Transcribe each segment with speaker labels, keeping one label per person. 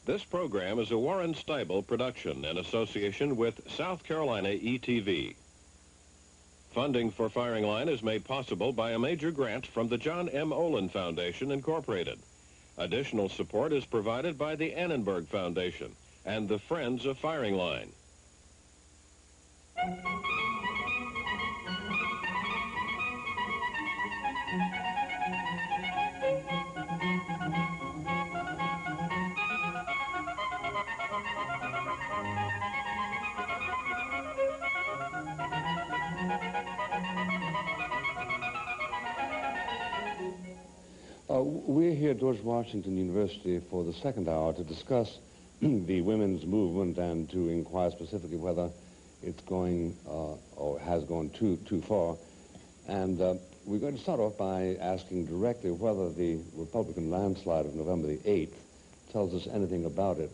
Speaker 1: This program is a Warren Steibel production in association with South Carolina ETV. Funding for Firing Line is made possible by a major grant from the John M. Olin Foundation, Incorporated. Additional support is provided by the Annenberg Foundation and the Friends of Firing Line.
Speaker 2: We're here at George Washington University for the second hour to discuss the women's movement and to inquire specifically whether it's going or has gone too far. And we're going to start off by asking directly whether the Republican landslide of November the 8th tells us anything about it.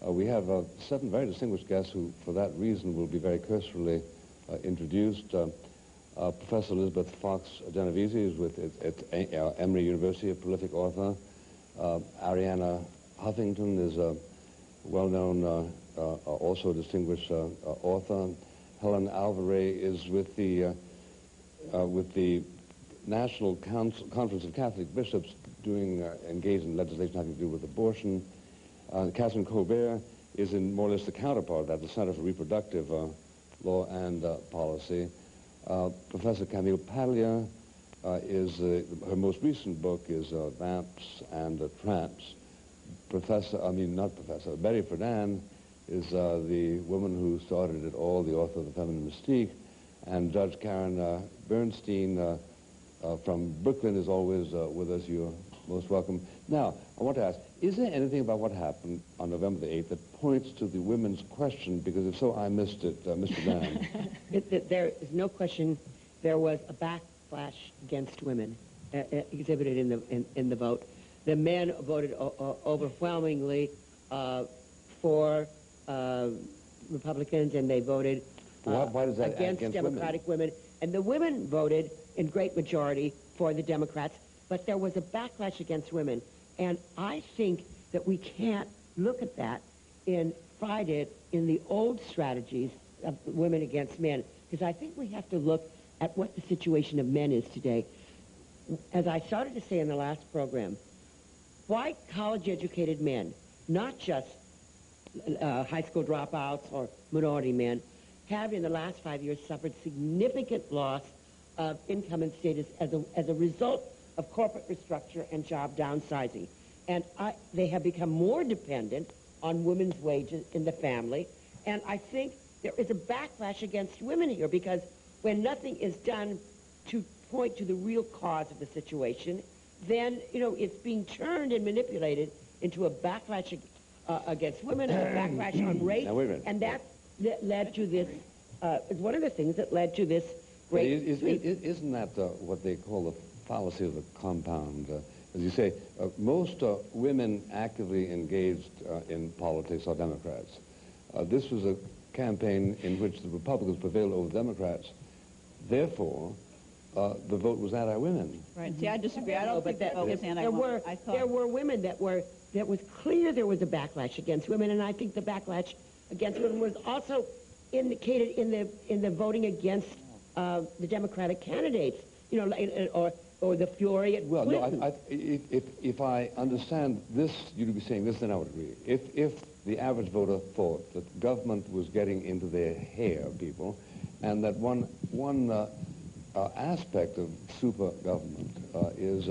Speaker 2: We have 7 very distinguished guests who, for that reason, will be very cursorily introduced. Professor Elizabeth Fox-Genovese is at Emory University, a prolific author. Arianna Huffington is a well-known, also distinguished author. Helen Alvare is with the National Conference of Catholic Bishops engaged in legislation having to do with abortion. Kathryn Kolbert is in more or less the counterpart at the Center for Reproductive Law and Policy. Professor Camille Paglia her most recent book is Vamps and Tramps. Betty Friedan is the woman who started it all, the author of The Feminine Mystique, and Judge Karen Burstein from Brooklyn is always with us. You're most welcome. Now, I want to ask, is there anything about what happened on November the 8th that points to the women's question? Because if so, I missed it. Mr. Dan.
Speaker 3: There is no question there was a backlash against women exhibited in the vote. The men voted overwhelmingly for Republicans, and they voted
Speaker 2: why does that
Speaker 3: against Democratic women. And the women voted in great majority for the Democrats, but there was a backlash against women. And I think that we can't look at that and find it in the old strategies of women against men, because I think we have to look at what the situation of men is today. As I started to say in the last program, white college-educated men, not just high school dropouts or minority men, have in the last 5 years suffered significant loss of income and status as a result of corporate restructure and job downsizing. And they have become more dependent on women's wages in the family. And I think there is a backlash against women here, because when nothing is done to point to the real cause of the situation, then, it's being turned and manipulated into a backlash against women, a backlash on race.
Speaker 2: Now, wait a minute.
Speaker 3: And that led to this, is one of the things that led to this great
Speaker 2: Isn't that what they call the fallacy of the compound? As you say, most women actively engaged in politics are Democrats. This was a campaign in which the Republicans prevailed over the Democrats. Therefore, the vote was anti-women.
Speaker 4: Right. See, I disagree. I don't think that vote was anti-women.
Speaker 3: There were women that was clear there was a backlash against women, and I think the backlash against women was also indicated in the voting against the Democratic candidates, or the fury at Clinton.
Speaker 2: No, if I understand this, you'd be saying this, then I would agree. If the average voter thought that government was getting into their hair, people, and that one aspect of super government is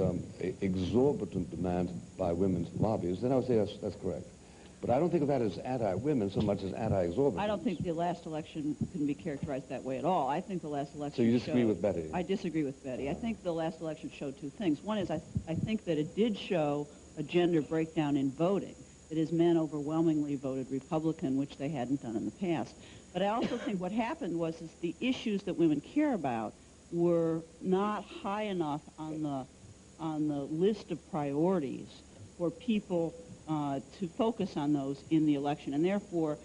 Speaker 2: exorbitant demand by women's lobbies, then I would say that's correct. But I don't think of that as anti-women so much as anti-exorbitant.
Speaker 4: I don't think the last election can be characterized that way at all. I think the last election
Speaker 2: So you disagree with Betty?
Speaker 4: I disagree with Betty. I think the last election showed two things. One is I think that it did show a gender breakdown in voting. That is, men overwhelmingly voted Republican, which they hadn't done in the past. But I also think what happened was the issues that women care about were not high enough on the list of priorities for people to focus on those in the election. And therefore,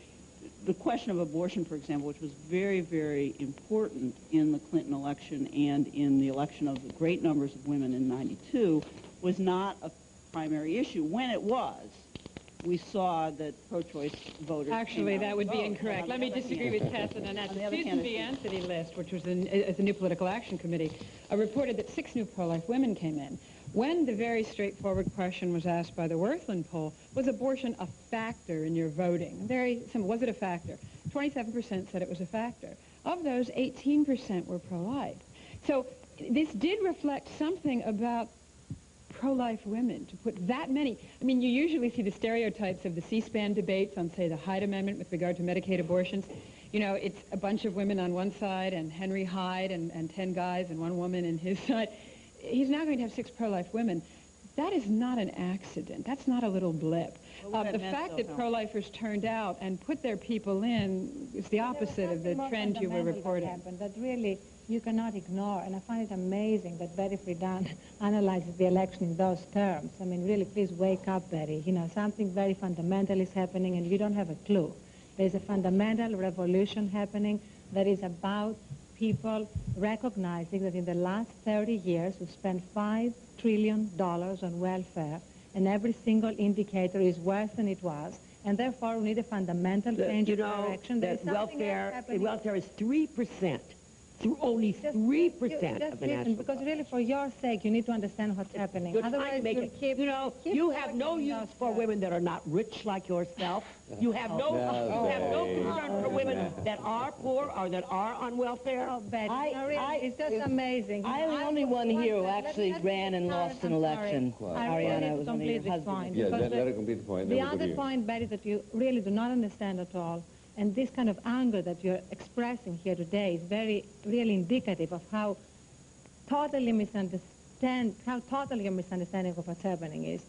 Speaker 4: the question of abortion, for example, which was very, very important in the Clinton election and in the election of the great numbers of women in '92, was not a primary issue. When it was, we saw that pro-choice voters...
Speaker 5: Actually, that would be incorrect. Let me disagree with Kathryn on that. The Susan B. Anthony list, which was as a new political action committee, reported that 6 new pro-life women came in. When the very straightforward question was asked by the Worthland poll, was abortion a factor in your voting? Very simple. Was it a factor? 27% said it was a factor. Of those, 18% were pro-life. So this did reflect something about pro-life women, to put that many. I mean, you usually see the stereotypes of the C-SPAN debates on, say, the Hyde Amendment with regard to Medicaid abortions. You know, it's a bunch of women on one side and Henry Hyde and 10 guys and 1 woman in his side. He's now going to have 6 pro-life women. That is not an accident. That's not a little blip. The fact that pro-lifers turned out and put their people in is the opposite of the trend you were reporting.
Speaker 6: That really you cannot ignore, and I find it amazing that Betty Friedan analyzes the election in those terms. I mean, really, please wake up, Betty. You know, something very fundamental is happening, and you don't have a clue. There's a fundamental revolution happening that is about people recognizing that in the last 30 years we've spent $5 trillion on welfare, and every single indicator is worse than it was, and therefore we need a fundamental change of direction.
Speaker 3: That welfare is 3%. Through only 3% of the national.
Speaker 6: Because really, for your sake, you need to understand what's happening.
Speaker 3: You're
Speaker 6: Otherwise,
Speaker 3: trying to make it. You know, you have no use for women that are not rich like yourself. You have no concern for women that are poor or that are on welfare.
Speaker 6: Oh, Betty, it's just amazing.
Speaker 7: I am the only one here who actually ran and lost an election. Arianna was one of your husbands.
Speaker 2: Yeah, let her complete the point.
Speaker 6: The other point, Betty, that you really do not understand at all, and this kind of anger that you're expressing here today is really indicative of how totally your misunderstanding of what's happening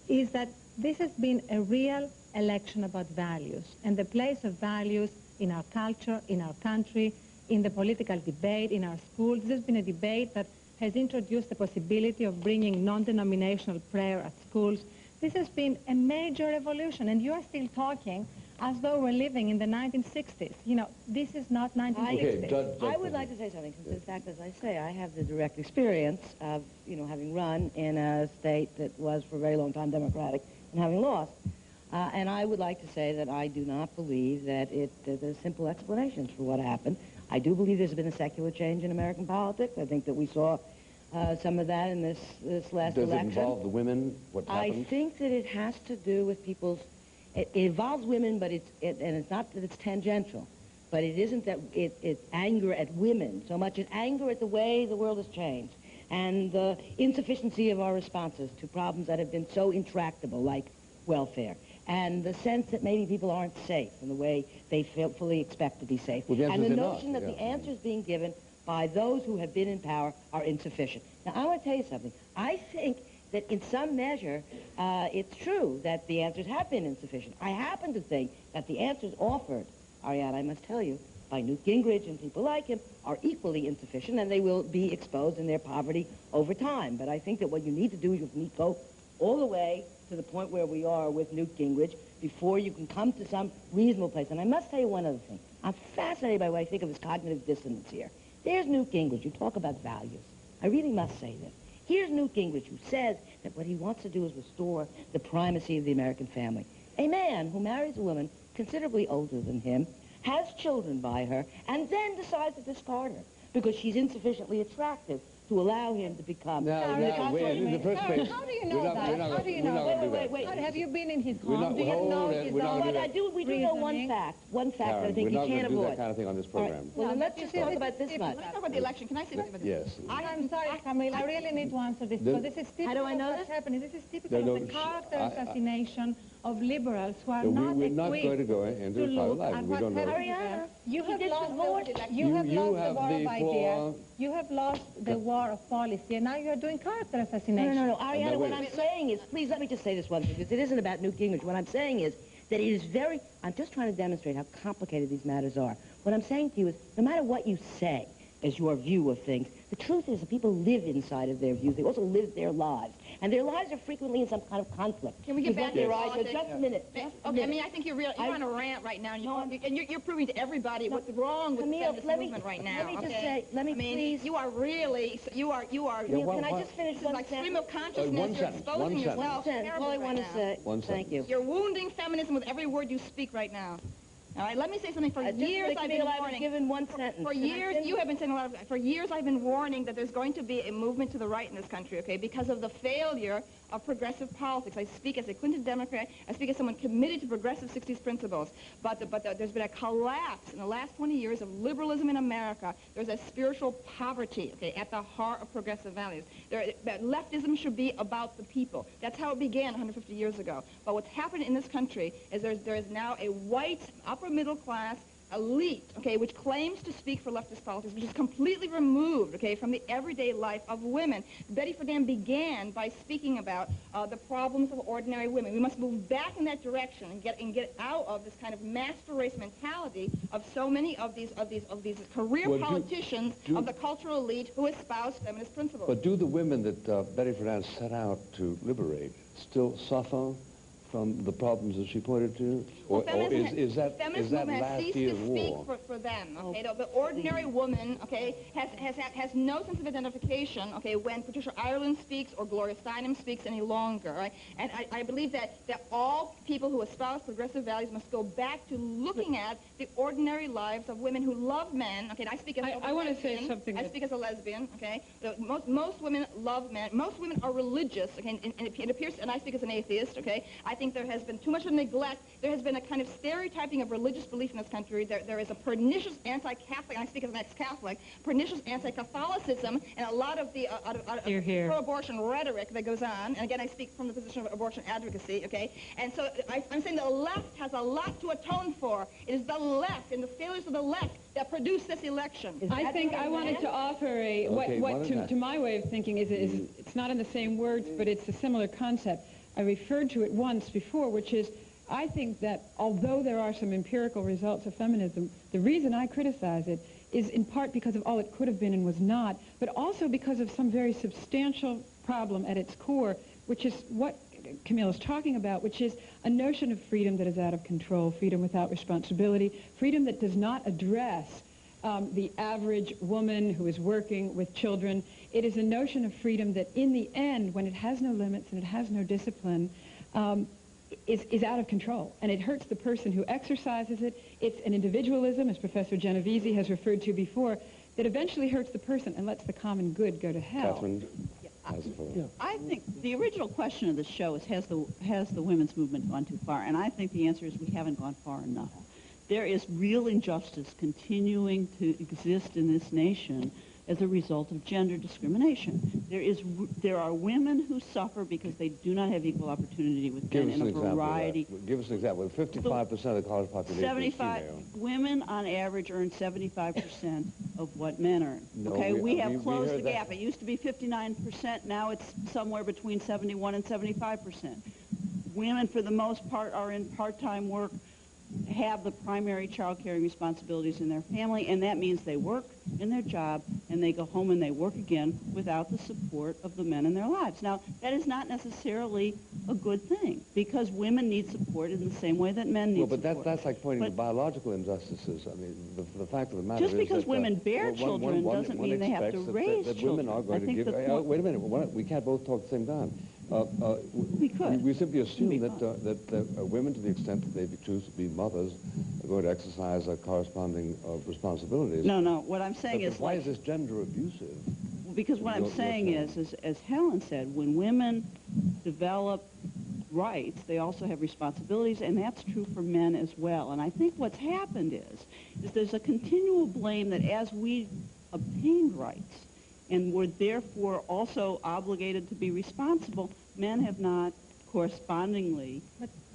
Speaker 6: is that this has been a real election about values and the place of values in our culture, in our country, in the political debate, in our schools. This has been a debate that has introduced the possibility of bringing non-denominational prayer at schools. This has been a major revolution, and you are still talking as though we're living in the 1960s. You know, this is not 1960s.
Speaker 2: Okay,
Speaker 7: I would like to say something, since in fact, as I say, I have the direct experience of, you know, having run in a state that was for a very long time Democratic and having lost. And I would like to say that I do not believe that there's simple explanations for what happened. I do believe there's been a secular change in American politics. I think that we saw some of that in this last election.
Speaker 2: Does it involve the women? What happened?
Speaker 7: I think that it has to do with people's... It involves women, but it's not that it's tangential. But it isn't that it's anger at women so much. It's anger at the way the world has changed and the insufficiency of our responses to problems that have been so intractable, like welfare, and the sense that maybe people aren't safe in the way they fully expect to be safe.
Speaker 2: Well,
Speaker 7: and the notion that the answers being given by those who have been in power are insufficient. Now, I want to tell you something. I think that in some measure, it's true that the answers have been insufficient. I happen to think that the answers offered, Arianna, I must tell you, by Newt Gingrich and people like him, are equally insufficient, and they will be exposed in their poverty over time. But I think that what you need to do is you need to go all the way to the point where we are with Newt Gingrich before you can come to some reasonable place. And I must tell you one other thing. I'm fascinated by what I think of as cognitive dissonance here. There's Newt Gingrich. You talk about values. I really must say this. Here's Newt Gingrich, who says that what he wants to do is restore the primacy of the American family. A man who marries a woman considerably older than him, has children by her, and then decides to discard her because she's insufficiently attractive to allow him to become...
Speaker 2: wait, in the first place...
Speaker 6: How do you know that? How do you know? Wait. Have you been in his home? Do you know his home?
Speaker 7: But we do know one fact that I think you can't avoid.
Speaker 2: We're not going to do that kind of thing on this program.
Speaker 7: Well, then let's just talk about this much.
Speaker 5: Let's talk about the election. Can I say something about this?
Speaker 2: Yes.
Speaker 6: I'm sorry, Camille. I really need to answer this because this is typical.
Speaker 7: How do I know
Speaker 6: of what's
Speaker 7: this?
Speaker 6: happening. This is typical of the character assassination of liberals who are not
Speaker 2: we're not going to go into
Speaker 6: to
Speaker 2: private
Speaker 6: look
Speaker 2: life.
Speaker 6: at
Speaker 2: We
Speaker 6: what's
Speaker 2: don't know.
Speaker 6: happening. You have lost the war of
Speaker 2: the
Speaker 6: ideas.
Speaker 2: floor.
Speaker 6: You have lost the war of policy, and now you're doing character assassination.
Speaker 7: No. Arianna, what I'm saying is, please let me just say this one thing, because it isn't about Newt Gingrich. What I'm saying is that it is I'm just trying to demonstrate how complicated these matters are. What I'm saying to you is, no matter what you say, as your view of things. The truth is that people live inside of their views. They also live their lives. And their lives are frequently in some kind of conflict.
Speaker 8: Can we get back to politics?
Speaker 7: Just a minute.
Speaker 8: Okay, I mean, I think you're on a rant right now, and you're proving to everybody what's wrong with
Speaker 7: Camille,
Speaker 8: the feminist movement right now.
Speaker 7: Let me just say, please.
Speaker 8: You are really, you are.
Speaker 7: Can I just finish one
Speaker 8: like
Speaker 7: sentence?
Speaker 8: stream of consciousness. You're exposing yourself.
Speaker 7: All I want to say. Thank you.
Speaker 8: You're wounding feminism with every word you speak right now. All right, let me say something. For years I've been warning.
Speaker 7: Given one sentence.
Speaker 8: For years, you have been saying a lot of. For years, I've been warning that there's going to be a movement to the right in this country. Okay, because of the failure of progressive politics. I speak as a Clinton Democrat. I speak as someone committed to progressive 60s principles. But there's been a collapse in the last 20 years of liberalism in America. There's a spiritual poverty. Okay, at the heart of progressive values. That leftism should be about the people. That's how it began 150 years ago. But what's happened in this country is there is now a white upper middle class elite, okay, which claims to speak for leftist politics, which is completely removed, okay, from the everyday life of women. Betty Friedan began by speaking about the problems of ordinary women. We must move back in that direction and get out of this kind of master race mentality of so many of these career politicians of the cultural elite who espouse feminist principles.
Speaker 2: But do the women that Betty Friedan set out to liberate still suffer from the problems that she pointed to?
Speaker 8: Well,
Speaker 2: or is that last year's war?
Speaker 8: Speak for them, okay? The ordinary woman, okay, has no sense of identification, okay, when Patricia Ireland speaks or Gloria Steinem speaks any longer, right? And I believe that all people who espouse progressive values must go back to looking at the ordinary lives of women who love men, okay? And I speak as
Speaker 5: I want to say something.
Speaker 8: I speak as a lesbian, okay? Most women love men. Most women are religious, okay? And it appears, and I speak as an atheist, okay? I think there has been too much of neglect. There has been a kind of stereotyping of religious belief in this country. There is a pernicious anti-Catholic, and I speak as an ex-Catholic, pernicious anti-Catholicism, and a lot of the pro-abortion rhetoric that goes on. And again, I speak from the position of abortion advocacy, okay? And so I'm saying the left has a lot to atone for. It is the left and the failures of the left that produced this election.
Speaker 5: I think I wanted to offer to my way of thinking is it's not in the same words, but it's a similar concept. I referred to it once before, which is I think that although there are some empirical results of feminism, the reason I criticize it is in part because of all it could have been and was not, but also because of some very substantial problem at its core, which is what Camille is talking about, which is a notion of freedom that is out of control, freedom without responsibility, freedom that does not address the average woman who is working with children. It is a notion of freedom that in the end, when it has no limits and it has no discipline, is out of control. And it hurts the person who exercises it. It's an individualism, as Professor Genovese has referred to before, that eventually hurts the person and lets the common good go to hell.
Speaker 2: Kathryn?
Speaker 4: I think the original question of the show is, has the women's movement gone too far? And I think the answer is we haven't gone far enough. There is real injustice continuing to exist in this nation as a result of gender discrimination. There are women who suffer because they do not have equal opportunity with men in a variety.
Speaker 2: Give us an example. 55% of the college population is female.
Speaker 4: Women on average earn 75% of what men earn.
Speaker 2: No,
Speaker 4: okay, we have closed the gap. It used to be 59%. Now it's somewhere between 71 and 75%. Women, for the most part, are in part-time work, have the primary child-caring responsibilities in their family, and that means they work in their job and they go home and they work again without the support of the men in their lives. Now, that is not necessarily a good thing, because women need support in the same way that men need support.
Speaker 2: But that's like pointing to biological injustices. I mean, the fact of the matter is
Speaker 4: just because women bear children doesn't mean they have to raise children.
Speaker 2: Women are going to give... wait a minute. We can't both talk at the same time.
Speaker 4: We could.
Speaker 2: We simply assume that women, to the extent that they choose to be mothers, are going to exercise corresponding responsibilities.
Speaker 4: No. What I'm saying is...
Speaker 2: Why is this gender abusive?
Speaker 4: Because what I'm saying is, as Helen said, when women develop rights, they also have responsibilities, and that's true for men as well. And I think what's happened is there's a continual blame that as we obtained rights, and were therefore also obligated to be responsible, men have not correspondingly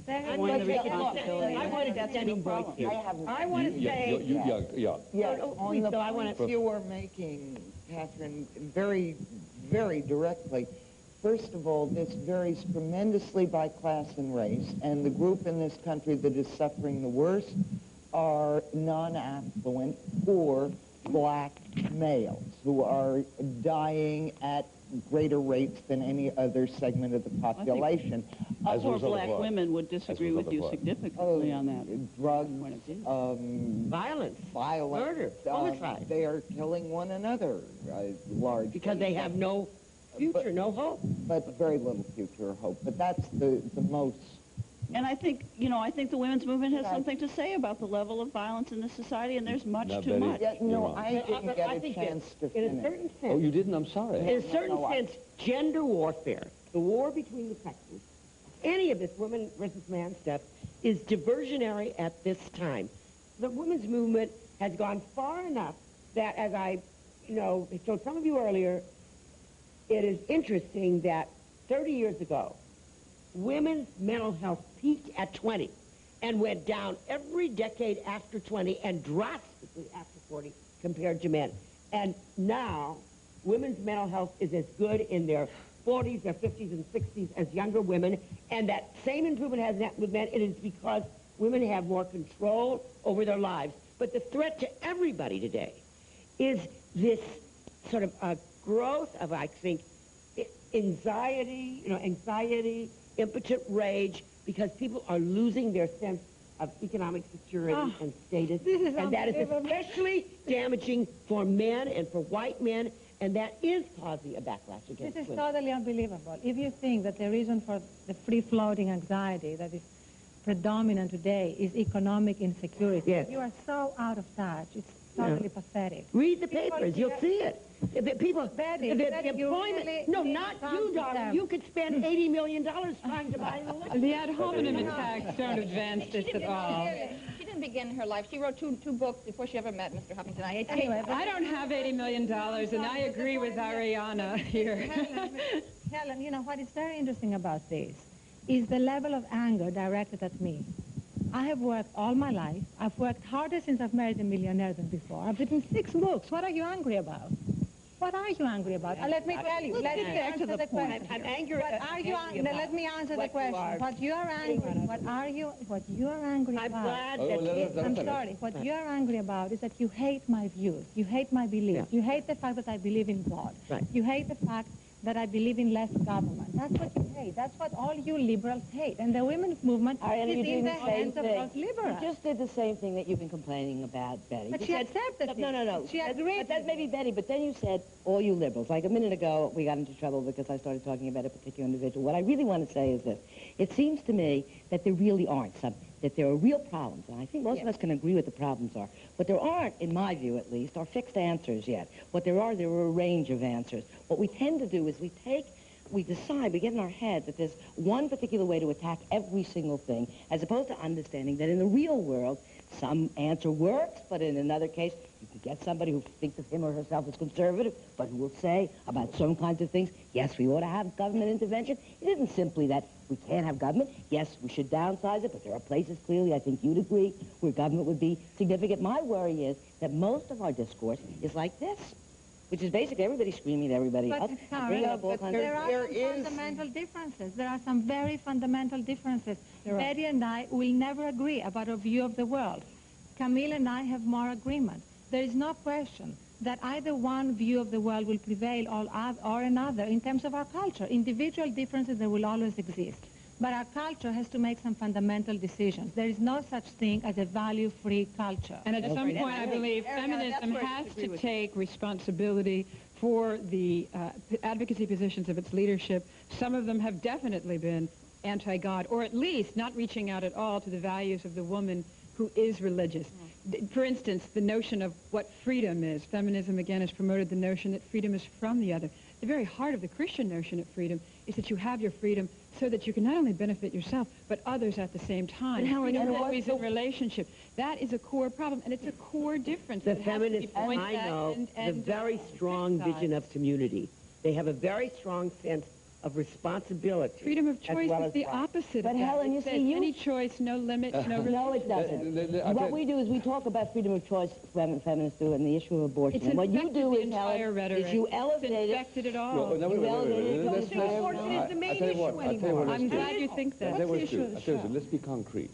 Speaker 4: joined the responsibility.
Speaker 3: I want to standing break here. I want to say...
Speaker 9: On the points you were making, Kathryn, very, very directly, first of all, this varies tremendously by class and race, and the group in this country that is suffering the worst are non-affluent, poor, black, males who are dying at greater rates than any other segment of the population.
Speaker 4: Poor black women would disagree with you significantly on that.
Speaker 9: Drugs,
Speaker 3: violence,
Speaker 9: murder,
Speaker 3: homicide.
Speaker 9: They are killing one another largely.
Speaker 3: Because they have no future, no hope.
Speaker 9: But very little future or hope. But that's the most...
Speaker 4: And I think, I think the women's movement has something to say about the level of violence in this society, and there's much too much.
Speaker 9: Yeah, no, I didn't get a chance to finish.
Speaker 3: In a certain sense...
Speaker 2: Oh, you didn't? I'm sorry.
Speaker 3: In a certain sense, gender warfare, the war between the sexes, any of this woman versus man stuff, is diversionary at this time. The women's movement has gone far enough that, as I, told some of you earlier, it is interesting that 30 years ago, women's mental health peaked at 20 and went down every decade after 20 and drastically after 40 compared to men. And now, women's mental health is as good in their 40s, their 50s, and 60s as younger women. And that same improvement has that with men. It is because women have more control over their lives. But the threat to everybody today is this sort of growth of, I think, anxiety, impotent rage, because people are losing their sense of economic security and status. And that is especially damaging for men and for white men, and that is causing a backlash against
Speaker 6: This is
Speaker 3: women.
Speaker 6: totally unbelievable. If you think that the reason for the free-floating anxiety that is predominant today is economic insecurity, you are so out of touch. It's totally pathetic.
Speaker 3: Read the papers. You'll see it. The people,
Speaker 6: Betty,
Speaker 3: the
Speaker 6: Betty, you
Speaker 3: employment,
Speaker 6: really
Speaker 3: no,
Speaker 6: need
Speaker 3: not
Speaker 6: some
Speaker 3: you, darling.
Speaker 6: system.
Speaker 3: You could spend $80 million trying to buy an election.
Speaker 5: The ad hominem attacks don't advance this at all.
Speaker 8: She didn't begin her life. She wrote two books before she ever met Mr. Huffington.
Speaker 5: I don't have $80 million, and I agree with Arianna here.
Speaker 6: Helen, what is very interesting about this is the level of anger directed at me. I have worked all my life. I've worked harder since I've married a millionaire than before. I've written 6 books. What are you angry about? What are you angry about? Let me tell you. Let me answer the question.
Speaker 3: I'm angry.
Speaker 6: Let me answer the question. What you are angry about? What you are angry about?
Speaker 3: I'm glad that
Speaker 6: I'm sorry. What you are angry about is that you hate my views. You hate my beliefs. You hate the fact that I believe in God.
Speaker 3: Right.
Speaker 6: You hate the fact that I believe in less government. That's what you hate. That's what all you liberals hate. And the women's movement is in the hands of those liberals.
Speaker 7: You just did the same thing that you've been complaining about, Betty.
Speaker 6: But she accepted it.
Speaker 7: No.
Speaker 6: She agreed.
Speaker 7: But that may be Betty, but then you said, all you liberals. Like a minute ago, we got into trouble because I started talking about a particular individual. What I really want to say is this. It seems to me that there really aren't some, that there are real problems, and I think most of us can agree what the problems are. But there aren't, in my view at least, are fixed answers yet. What there are a range of answers. What we tend to do is we decide, we get in our head that there's one particular way to attack every single thing, as opposed to understanding that in the real world, some answer works, but in another case, you can get somebody who thinks of him or herself as conservative, but who will say about some kinds of things, yes, we ought to have government intervention. It isn't simply that we can't have government. Yes, we should downsize it, but there are places, clearly, I think you'd agree, where government would be significant. My worry is that most of our discourse is like this, which is basically everybody screaming at everybody else.
Speaker 6: There are some fundamental differences. There are some very fundamental differences. Betty and I will never agree about our view of the world. Camille and I have more agreement. There is no question that either one view of the world will prevail or another in terms of our culture. Individual differences, there will always exist. But our culture has to make some fundamental decisions. There is no such thing as a value-free culture.
Speaker 5: And at some point, I believe feminism has to take responsibility for the advocacy positions of its leadership. Some of them have definitely been anti-God, or at least not reaching out at all to the values of the woman who is religious. For instance, the notion of what freedom is. Feminism, again, has promoted the notion that freedom is from the other. The very heart of the Christian notion of freedom is that you have your freedom so that you can not only benefit yourself, but others at the same time. Freedom always in relationship. That is a core problem, and it's a core difference.
Speaker 3: The feminists, I know, the very strong vision of community. They have a very strong sense of responsibility.
Speaker 5: Freedom of choice is the opposite.
Speaker 7: But Helen, you see,
Speaker 5: any choice, no limits, no religion.
Speaker 7: No, it doesn't. What we do is we talk about freedom of choice, feminists do, and the issue of abortion. And what you do is, Helen, is you elevate it.
Speaker 5: It's infected it all.
Speaker 7: You elevate it.
Speaker 3: Abortion is the main issue anymore.
Speaker 5: I'm glad you think that.
Speaker 2: What's the issue of the show? Let's be concrete.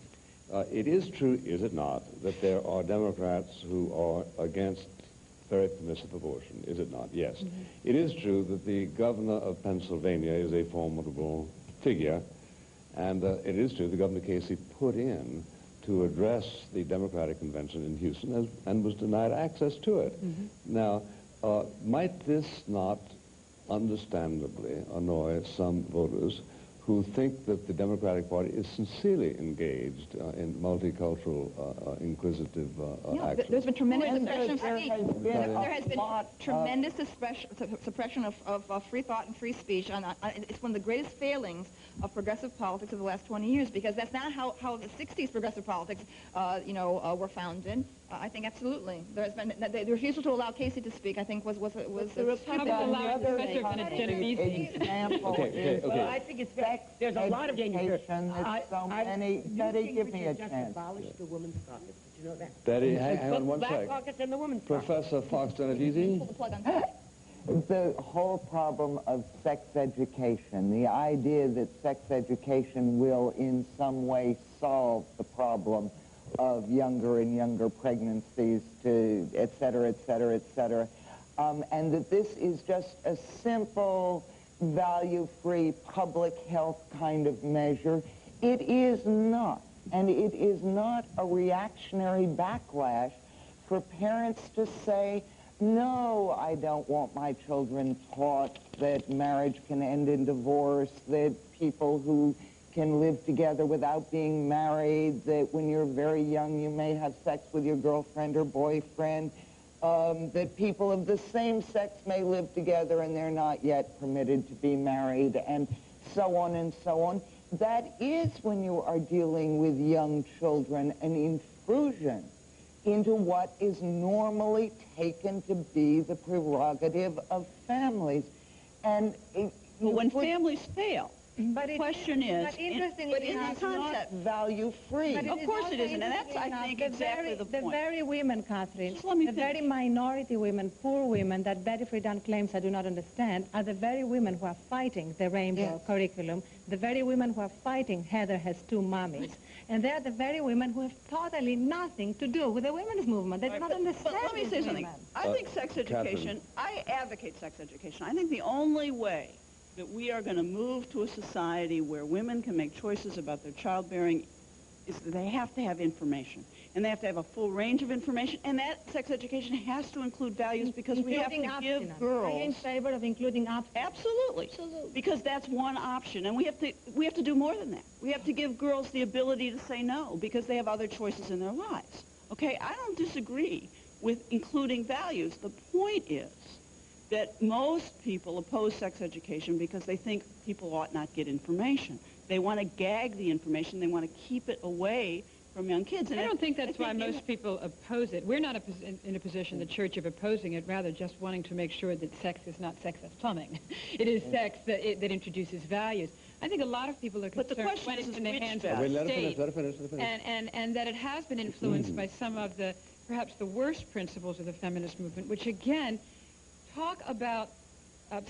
Speaker 2: It is true, is it not, that there are Democrats who are against very permissive abortion, is it not? Yes. It is true that the governor of Pennsylvania is a formidable figure, and it is true that Governor Casey put in to address the Democratic convention in Houston and was denied access to it. Now, might this not understandably annoy some voters who think that the Democratic Party is sincerely engaged in multicultural, inquisitive action?
Speaker 8: There's been tremendous suppression. There has been tremendous suppression of free thought and free speech. It's one of the greatest failings of progressive politics of the last 20 years, because that's not how the 60s progressive politics, were founded. I think absolutely. There has been the refusal to allow Casey to speak. I think was
Speaker 5: the Republican
Speaker 9: example.
Speaker 3: Well, I think it's there's a lot of danger here.
Speaker 9: So many. Betty, give me a chance.
Speaker 3: Abolish the women's caucus. Did you know that?
Speaker 2: Betty, hang on one
Speaker 3: Black
Speaker 2: sec.
Speaker 3: caucus and the women's caucus.
Speaker 2: Professor Fox-Genovese?
Speaker 8: Pull the plug on that.
Speaker 9: The whole problem of sex education, the idea that sex education will in some way solve the problem of younger and younger pregnancies, to et cetera, et cetera, et cetera, and that this is just a simple, value-free public health kind of measure. It is not, and it is not a reactionary backlash for parents to say, no, I don't want my children taught that marriage can end in divorce, that people who can live together without being married, that when you're very young you may have sex with your girlfriend or boyfriend, that people of the same sex may live together and they're not yet permitted to be married, and so on and so on. That is, when you are dealing with young children, an intrusion into what is normally taken to be the prerogative of families. And
Speaker 4: when families fail, the question is,
Speaker 6: but
Speaker 4: in the concept,
Speaker 9: value-free.
Speaker 4: of course it isn't, and that's, I think, exactly the point.
Speaker 6: The very women, Kathryn,
Speaker 4: Just let me
Speaker 6: the
Speaker 4: finish.
Speaker 6: very minority women, poor women that Betty Friedan claims I do not understand, are the very women who are fighting the rainbow curriculum, the very women who are fighting Heather has two mommies. And they're the very women who have totally nothing to do with the women's movement. They do not understand.
Speaker 4: But let me say something. I think sex education, I advocate sex education. I think the only way that we are going to move to a society where women can make choices about their childbearing is that they have to have information. And they have to have a full range of information. And that sex education has to include values, because we have to give girls...
Speaker 6: Are you in favor of including abstinence?
Speaker 4: Absolutely. Because that's one option. And we have to do more than that. We have to give girls the ability to say no, because they have other choices in their lives. Okay? I don't disagree with including values. The point is that most people oppose sex education because they think people ought not get information. They want to gag the information. They want to keep it away from young kids. And
Speaker 5: I don't think that's why most people oppose it. We're not in a position, the church, of opposing it, rather just wanting to make sure that sex is not sex as plumbing. It is sex that introduces values. I think a lot of people are concerned when it's in the hands of the state, and that it has been influenced by some of the, perhaps the worst principles of the feminist movement, which again talk about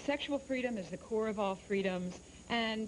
Speaker 5: sexual freedom as the core of all freedoms, and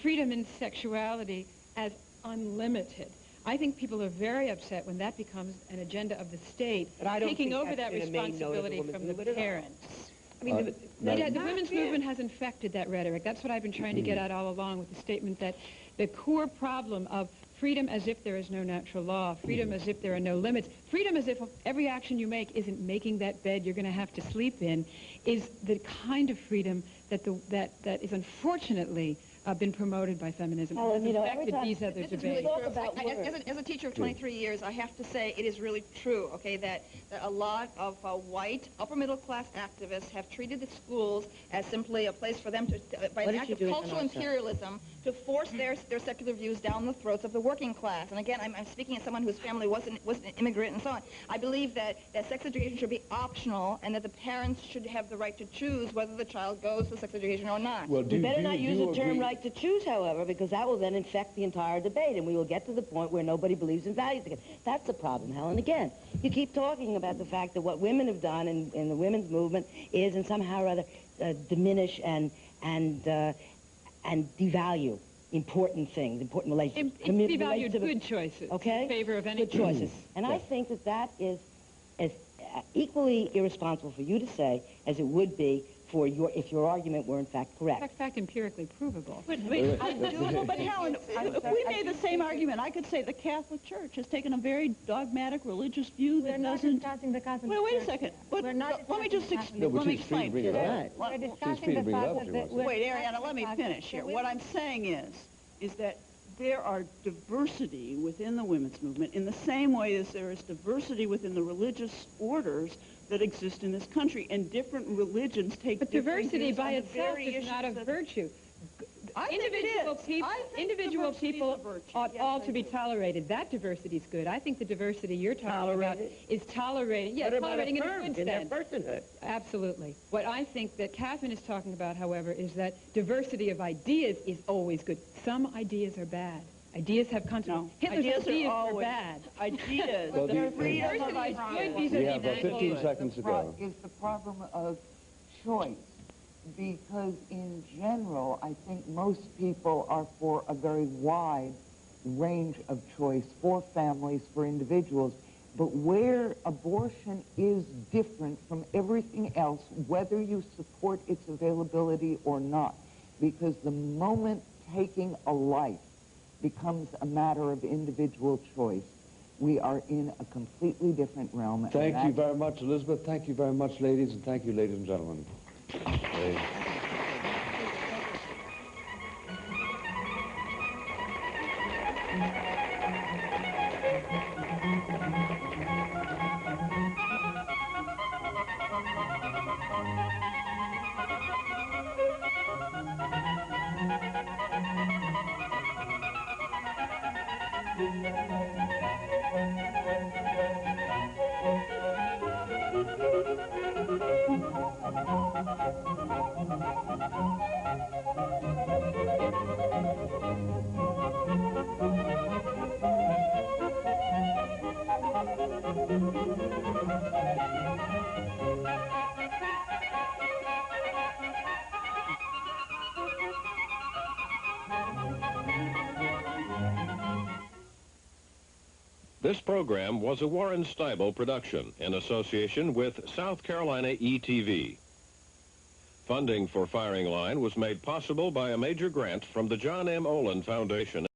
Speaker 5: freedom in sexuality as unlimited. I think people are very upset when that becomes an agenda of the state, taking over that responsibility from the parents. I mean, the women's movement has infected that rhetoric. That's what I've been trying to get at all along, with the statement that the core problem of freedom as if there is no natural law, freedom as if there are no limits, freedom as if every action you make isn't making that bed you're going to have to sleep in, is the kind of freedom that that is unfortunately been promoted by feminism.
Speaker 7: Helen, you know, every
Speaker 5: infected
Speaker 7: time
Speaker 5: these other
Speaker 8: This is really
Speaker 5: debates.
Speaker 8: true. As a teacher of 23 years, I have to say it is really true, okay, that a lot of white, upper-middle-class activists have treated the schools as simply a place for them to, by an act of cultural imperialism, to force their secular views down the throats of the working class. And again, I'm speaking as someone whose family wasn't an immigrant and so on. I believe that sex education should be optional, and that the parents should have the right to choose whether the child goes to sex education or not.
Speaker 7: Well, we better not use the term right to choose, however, because that will then infect the entire debate, and we will get to the point where nobody believes in values again. That's the problem, Helen. Again, you keep talking about the fact that what women have done in the women's movement is, and somehow or other, diminish and devalue important things, important relationships.
Speaker 5: Devalue good choices,
Speaker 7: okay?
Speaker 5: in favor of any
Speaker 7: good choices. And I think that is, equally irresponsible for you to say as it would be for if your argument were in fact correct.
Speaker 5: In fact, empirically provable.
Speaker 4: But Helen, if we made the same argument, I could say the Catholic Church has taken a very dogmatic religious view that doesn't...
Speaker 6: discussing the Catholic
Speaker 4: Wait a second.
Speaker 6: We're not
Speaker 4: Let me just
Speaker 6: discussing
Speaker 4: explain.
Speaker 2: bring it up.
Speaker 6: We're
Speaker 2: She's
Speaker 6: discussing
Speaker 2: free to
Speaker 6: the
Speaker 2: bring it
Speaker 6: fact
Speaker 2: up
Speaker 6: that
Speaker 2: if she wants to.
Speaker 4: Wait, Arianna, let me finish here. What I'm saying is that there are diversity within the women's movement in the same way as there is diversity within the religious orders that exist in this country, and different religions take
Speaker 5: But
Speaker 4: different
Speaker 5: diversity
Speaker 4: views
Speaker 5: by
Speaker 4: on the
Speaker 5: itself
Speaker 4: very
Speaker 5: is not a
Speaker 4: issues that-
Speaker 5: virtue.
Speaker 4: I think it is. I think
Speaker 5: Individual
Speaker 4: diversity is
Speaker 5: people
Speaker 4: a virtue.
Speaker 5: ought
Speaker 4: Yes,
Speaker 5: all
Speaker 4: I
Speaker 5: to be
Speaker 4: do.
Speaker 5: tolerated. That diversity is good. I think the diversity you're talking about is tolerating. Yes,
Speaker 3: What about
Speaker 5: tolerating in a
Speaker 3: affirmed
Speaker 5: good
Speaker 3: in their
Speaker 5: sense.
Speaker 3: personhood?
Speaker 5: Absolutely. What I think that Kathryn is talking about, however, is that diversity of ideas is always good. Some ideas are bad. Ideas have consequences. Hitler's
Speaker 4: ideas are
Speaker 5: were
Speaker 4: always
Speaker 5: bad.
Speaker 4: Ideas.
Speaker 2: Well,
Speaker 4: the
Speaker 2: the-
Speaker 4: freedom of
Speaker 5: Diversity is
Speaker 4: ideas.
Speaker 5: good.
Speaker 2: We have 15 seconds to go.
Speaker 9: Is the problem of choice, because in general, I think most people are for a very wide range of choice for families, for individuals, but where abortion is different from everything else, whether you support its availability or not, because the moment taking a life becomes a matter of individual choice, we are in a completely different realm.
Speaker 2: Thank you very much, Elizabeth. Thank you very much, ladies, and thank you, ladies and gentlemen.
Speaker 1: This program was a Warren Steibel production in association with South Carolina ETV. Funding for Firing Line was made possible by a major grant from the John M. Olin Foundation.